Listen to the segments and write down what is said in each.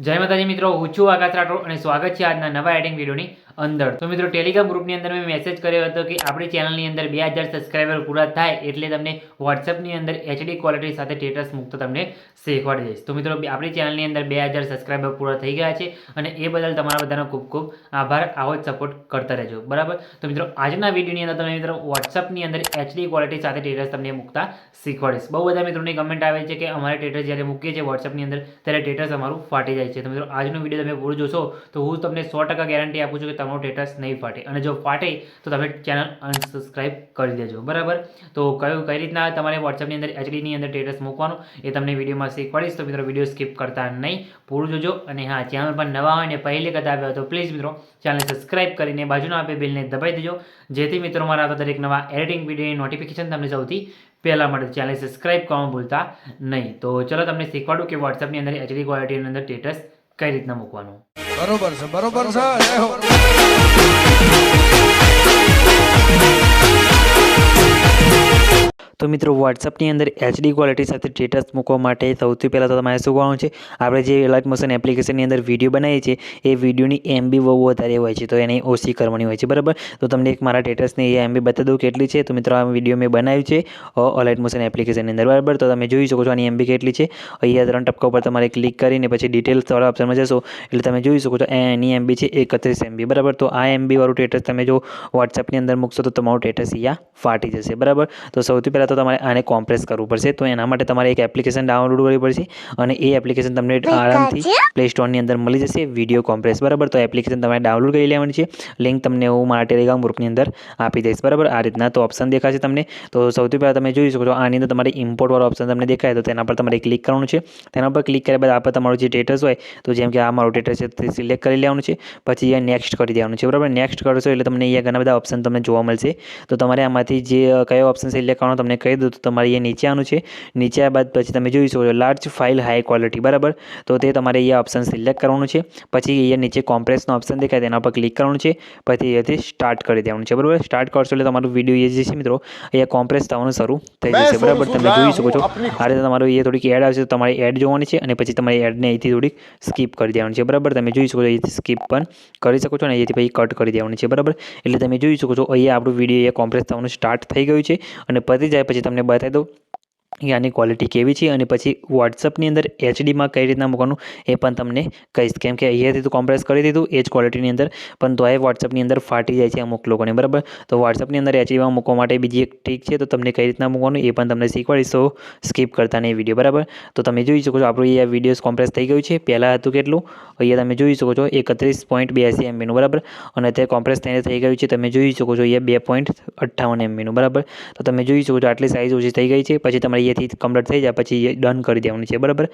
જય માતાજી મિત્રો, હું છું આકાશ રાઠોડ અને સ્વાગત છે આજના નવા એડિંગ વિડીયોની અંદર. તો મિત્રો, ટેલિગ્રામ ગ્રુપની અંદર મેં મેસેજ કર્યો હતો કે આપણી ચેનલની અંદર 2000 સબસ્ક્રાઈબર પૂરા થાય એટલે તમને વોટ્સએપની અંદર HD ક્વોલિટી સાથે સ્ટેટસ મૂકતો તમને શીખવાડી દઈશ. તો મિત્રો, આપણી ચેનલની અંદર 2000 સબસ્ક્રાઈબર પૂરા થઈ ગયા છે અને એ બદલ તમારા બધાનો ખૂબ ખૂબ આભાર. આવો જ સપોર્ટ કરતા રહેજો, બરાબર. તો મિત્રો, આજના વિડીયોની અંદર તમે મિત્રો વોટ્સએપની અંદર HD ક્વોલિટી સાથે સ્ટેટસ તમને મૂકતા શીખવાડીશ. બહુ બધા મિત્રોની કમેન્ટ આવે છે કે અમારે સ્ટેટસ જ્યારે મૂકીએ છીએ વોટ્સએપની અંદર ત્યારે સ્ટેટસ અમારું ફાટી જાય છે. તો મિત્રો, આજનો વિડીયો તમે પૂરો જોશો તો હું તમને 100% ગેરંટી આપું છું કે તમારું સ્ટેટસ નહીં ફાટે, અને જો ફાટે તો તમે ચેનલ અનસબસ્ક્રાઈબ કરી દેજો, બરાબર. તો કઈ રીતના તમારે વોટ્સએપની અંદર HDની અંદર સ્ટેટસ મૂકવાનું એ તમને વિડીયોમાં શીખવાડીશ. તો મિત્રો, વિડીયો સ્કીપ કરતા નહીં, પૂરું જોજો. અને હા, ચેનલ પર નવા હોય ને પહેલી વખત આવ્યા તો પ્લીઝ મિત્રો ચેનલને સબસ્ક્રાઈબ કરીને બાજુના આપે બેલને દબાવી દેજો, જેથી મિત્રો મારા આવતા દરેક નવા એડિટિંગ વિડીયોની નોટિફિકેશન તમને સૌથી પહેલાં મળે. ચેનલ સબસ્ક્રાઈબ કરવાનું ભૂલતા નહીં. તો ચલો તમને શીખવાડું કે વોટ્સએપની અંદર HD ક્વોલિટીની અંદર સ્ટેટસ કઈ રીતના મૂકવાનું. બરોબર છે, બરોબર છે. જય હો. તો મિત્રો, વોટ્સઅપની અંદર HD ક્વોલિટી સાથે સ્ટેટસ મૂકવા માટે સૌથી પહેલાં તો તમારે શું કરવાનું છે, આપણે જે લાઇટ મોશન એપ્લિકેશનની અંદર વિડીયો બનાવીએ છીએ એ વિડીયોની MB બહુ વધારે હોય છે, તો એને ઓછી કરવાની હોય છે, બરાબર. તો તમને એક મારા સ્ટેટસની એ MB બતાવી દઉં કેટલી છે. તો મિત્રો, આ વિડીયો મેં બનાવ્યું છે લાઇટ મોશન એપ્લિકેશનની અંદર, બરાબર. તો તમે જોઈ શકો છો આની MB કેટલી છે. અહીંયા 3 ટપકા ઉપર તમારે ક્લિક કરીને પછી ડિટેલ્સવાળા ઓપ્શનમાં જશો એટલે તમે જોઈ શકો છો એની MB છે 31 MB, બરાબર. તો આ MB વાળું સ્ટેટસ તમે જો વોટ્સએપની અંદર મૂકશો તો તમારું સ્ટેટસ અહીંયા ફાટી જશે, બરાબર. તો સૌથી પહેલાં તો તમારે આને કોમ્પ્રેસ કરવું પડશે. તો એના માટે તમારે એક એપ્લિકેશન ડાઉનલોડ કરવી પડશે અને એ એપ્લિકેશન તમને આરામથી પ્લે સ્ટોરની અંદર મળી જશે, વિડીયો કોમ્પ્રેસ, બરાબર. તો એપ્લિકેશન તમારે ડાઉનલોડ કરી લેવાની છે. લિંક તમને હું મારા ટેલિગ્રામ ગ્રુપની અંદર આપી દઈશ, બરાબર. આ રીતના તો ઓપ્શન દેખાશે તમને. તો સૌથી પહેલાં તમે જોઈ શકો છો આની અંદર તમારે ઇમ્પોર્ટવાળો ઓપ્શન તમને દેખાય તો તેના પર તમારે ક્લિક કરવાનું છે. તેના પર ક્લિક કર્યા બાદ આપણે તમારું જે સ્ટેટસ હોય તો જેમ કે આ મારું સ્ટેટસ છે તે સિલેક્ટ કરી લેવાનું છે. પછી અહીંયા નેક્સ્ટ કરી દેવાનું છે, બરાબર. નેક્સ્ટ કરશો એટલે તમને અહીંયા ઘણા બધા ઓપ્શન તમને જોવા મળશે. તો તમારે આમાંથી જે કયો ઓપ્શન સિલેક્ટ કરવાનો તમને કહી દઉં તો તમારે અહીંયા નીચે આવવાનું છે. નીચે આવ્યા બાદ પછી તમે જોઈ શકો છો લાર્જ ફાઇલ હાઈ ક્વોલિટી, બરાબર. તો તે તમારે અહીંયા ઓપ્શન સિલેક્ટ કરવાનું છે. પછી અહીંયા નીચે કોમ્પ્રેસનો ઓપ્શન દેખાય તેના પર ક્લિક કરવાનું છે. પછી અહીંયાથી સ્ટાર્ટ કરી દેવાનું છે, બરાબર. સ્ટાર્ટ કરશો એટલે તમારું વિડીયો એ જે છે મિત્રો અહીંયા કોમ્પ્રેસ થવાનું શરૂ થઈ જશે, બરાબર. તમે જોઈ શકો છો આ રીતે તમારું એ થોડીક એડ આવશે તો તમારે એડ જોવાની છે અને પછી તમારી એડને અહીંથી થોડીક સ્કીપ કરી દેવાની છે, બરાબર. તમે જોઈ શકો છો અહીંથી સ્કીપ પણ કરી શકો છો અને અહીંથી પછી કટ કરી દેવાની છે, બરાબર. એટલે તમે જોઈ શકો છો અહીંયા આપણું વિડીયો અહીંયા કોમ્પ્રેસ થવાનું સ્ટાર્ટ થઈ ગયું છે અને પતી જાય પછી તમને બતાવી દઉં કે આની ક્વોલિટી કેવી છે અને પછી વોટ્સઅપની અંદર HDમાં કઈ રીતના મૂકવાનું એ પણ તમને કહીશ. કેમ કે અહીંયાથી તો કોમ્પ્રેસ કરી દીધું એ જ ક્વોલિટીની અંદર, પણ તો એ વોટ્સઅપની અંદર ફાટી જાય છે અમુક લોકોને, બરાબર. તો વોટ્સઅપની અંદર HDમાં મૂકવા માટે બીજી એક ટ્રીક છે, તો તમને કઈ રીતના મૂકવાનું એ પણ તમને શીખવાડીશ. તો સ્કીપ કરતા નહીં વિડીયો, બરાબર. તો તમે જોઈ શકો છો આપણું અહીંયા વિડીયોઝ કોમ્પ્રેસ થઈ ગયું છે. પહેલાં હતું કેટલું, અહીંયા તમે જોઈ શકો છો 31.82 MBનું, બરાબર. અને તે કોમ્પ્રેસ થઈને થઈ ગયું છે. તમે જોઈ શકો છો અહીંયા 2.58 MBનું, બરાબર. તો તમે જોઈ શકો છો આટલી સાઇઝ ઓછી થઈ ગઈ છે. પછી તમારે અહીંયાથી કમ્પ્લીટ થઈ જાય પછી ડન કરી દેવાનું છે, બરાબર.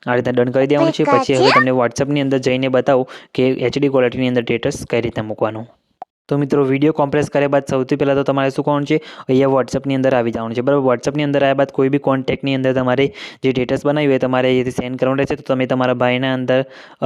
આ રીતે ડન કરી દેવાનું છે. પછી હવે તમને વોટ્સઅપની અંદર જઈને બતાવું કે HD ક્વોલિટીની અંદર સ્ટેટસ કઈ રીતે મૂકવાનું. તો મિત્રો, વિડીયો કોમ્પ્રેસ કર્યા બાદ સૌથી પહેલાં તો તમારે શું કરવાનું છે, અહીંયા વોટ્સઅપની અંદર આવી જવાનું છે, બરાબર. વોટ્સઅપની અંદર આવ્યા બાદ કોઈ બી કોન્ટેક્ટની અંદર તમારે જે સ્ટેટસ બનાવ્યું હોય તમારે અહીંયાથી સેન્ડ કરવાનું રહેશે. તો તમે તમારા ભાઈના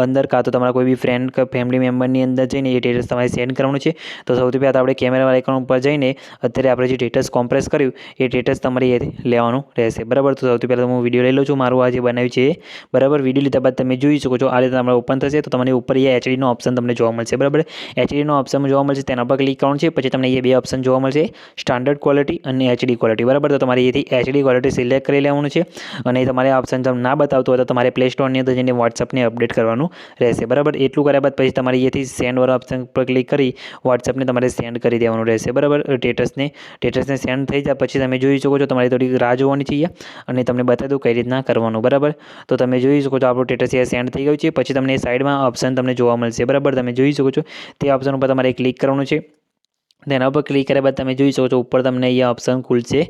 અંદર કાં તો તમારા કોઈ બી ફ્રેન્ડ કે ફેમિલી મેમ્બરની અંદર જઈને એ સ્ટેટસ તમારે સેન્ડ કરવાનું છે. તો સૌથી પહેલાં આપણે કેમેરાવાળા આઇકન ઉપર જઈને અત્યારે આપણે જે સ્ટેટસ કોમ્પ્રેસ કર્યું એ સ્ટેટસ તમારે અહીંયાથી લેવાનું રહેશે, બરાબર. તો સૌથી પહેલાં હું વિડીયો લઈ લઉં છું મારું આ જે બનાવ્યું છે એ, બરાબર. વિડીયો લીધા બાદ તમે જોઈ શકો છો આ રીતે તમારે ઓપન થશે. તો તમને ઉપર અહીંયા HDનો ઓપ્શન તમને જોવા મળશે, બરાબર. HDનો ઓપ્શન જોવા મળશે તેના પર ક્લિક કરવાનું છે. પછી તમને એ બે ઓપ્શન જોવા મળશે, સ્ટાન્ડર્ડ ક્વોલિટી અને HD ક્વોલિટી, બરાબર. તો તમારે અહીંથી HD ક્વોલિટી સિલેક્ટ કરી લેવાનું છે અને તમારે આ ઓપ્શન તમને ના બતાવતું હોય તો તમારે પ્લે સ્ટોરની અંદર જઈને વોટ્સઅપને અપડેટ કરવાનું રહેશે, બરાબર. એટલું કર્યા બાદ પછી તમારે અહીંયાથી સેન્ડવાળા ઓપ્શન પર ક્લિક કરી વોટ્સઅપને તમારે સેન્ડ કરી દેવાનું રહેશે, બરાબર. સ્ટેટસને સેન્ડ થઈ જાય પછી તમે જોઈ શકો છો તમારે થોડી રાહ જોવાની છે અને તમને બતાવી દઉં કઈ રીતના કરવાનું, બરાબર. તો તમે જોઈ શકો છો આપણું સ્ટેટસ અહીંયા સેન્ડ થઈ ગયું છે. પછી તમને સાઈડમાં ઓપ્શન તમને જોવા મળશે, બરાબર. તમે જોઈ શકો છો તે ઓપ્શન ઉપર તમારે ક્લિક કરવાનું છે. તેના પર ક્લિક કર્યા બાદ તમે જોઈ શકો છો ઉપર તમને અહીંયા ઓપ્શન ખુલશે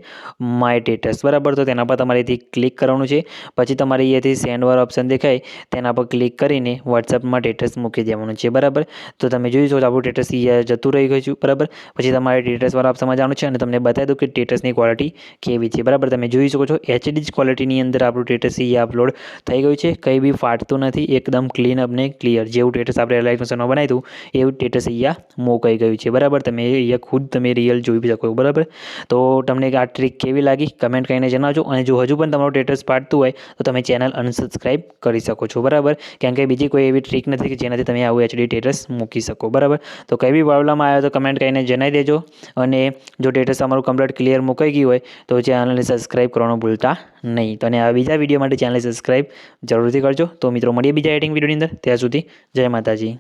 માય સ્ટેટસ, બરાબર. તો તેના પર તમારે અહીંથી ક્લિક કરવાનું છે. પછી તમારે અહીંયાથી સેન્ડવાળો ઓપ્શન દેખાય તેના પર ક્લિક કરીને વોટ્સઅપમાં સ્ટેટસ મૂકી દેવાનું છે, બરાબર. તો તમે જોઈ શકો છો આપણું સ્ટેટસ અહીંયા જતું રહી ગયું છે, બરાબર. પછી તમારે સ્ટેટસવાળા ઓપ્શનમાં જવાનું છે અને તમને બતાવી દઉં કે સ્ટેટસની ક્વોલિટી કેવી છે, બરાબર. તમે જોઈ શકો છો HD ક્વોલિટીની અંદર આપણું સ્ટેટસ અહીંયા અપલોડ થઈ ગયું છે. કંઈ બી ફાટતું નથી, એકદમ ક્લીન અને ક્લિયર જેવું સ્ટેટસ આપણે લાઈવ મોશનમાં બનાવ્યું એવું સ્ટેટસ અહીંયા મૂકાઈ ગયું છે, બરાબર. તમે અહીંયા ખુદ તમે રિયલ જોઈ શકો, બરાબર. તો તમને આ ટ્રીક કેવી લાગી કમેન્ટ કરીને જણાવજો. અને જો હજુ પણ તમારું સ્ટેટસ પાડતું હોય તો તમે ચેનલ અનસબસ્ક્રાઈબ કરી શકો છો, બરાબર. કેમ કે બીજી કોઈ એવી ટ્રીક નથી કે જેનાથી તમે આવું એચડી સ્ટેટસ મૂકી શકો, બરાબર. તો કઈ બી પ્રોબ્લેમ આવ્યો તો કમેન્ટ કરીને જણાવી દેજો. અને જો સ્ટેટસ તમારું કમ્પ્લીટ ક્લિયર મુકાઈ ગયું હોય તો ચેનલને સબસ્ક્રાઈબ કરવાનું ભૂલતા નહીં. તો અને આ બીજા વિડીયો માટે ચેનલને સબસ્ક્રાઈબ જરૂરથી કરજો. તો મિત્રો મળીએ બીજા એડિટિંગ વિડીયોની અંદર. ત્યાં સુધી જય માતાજી.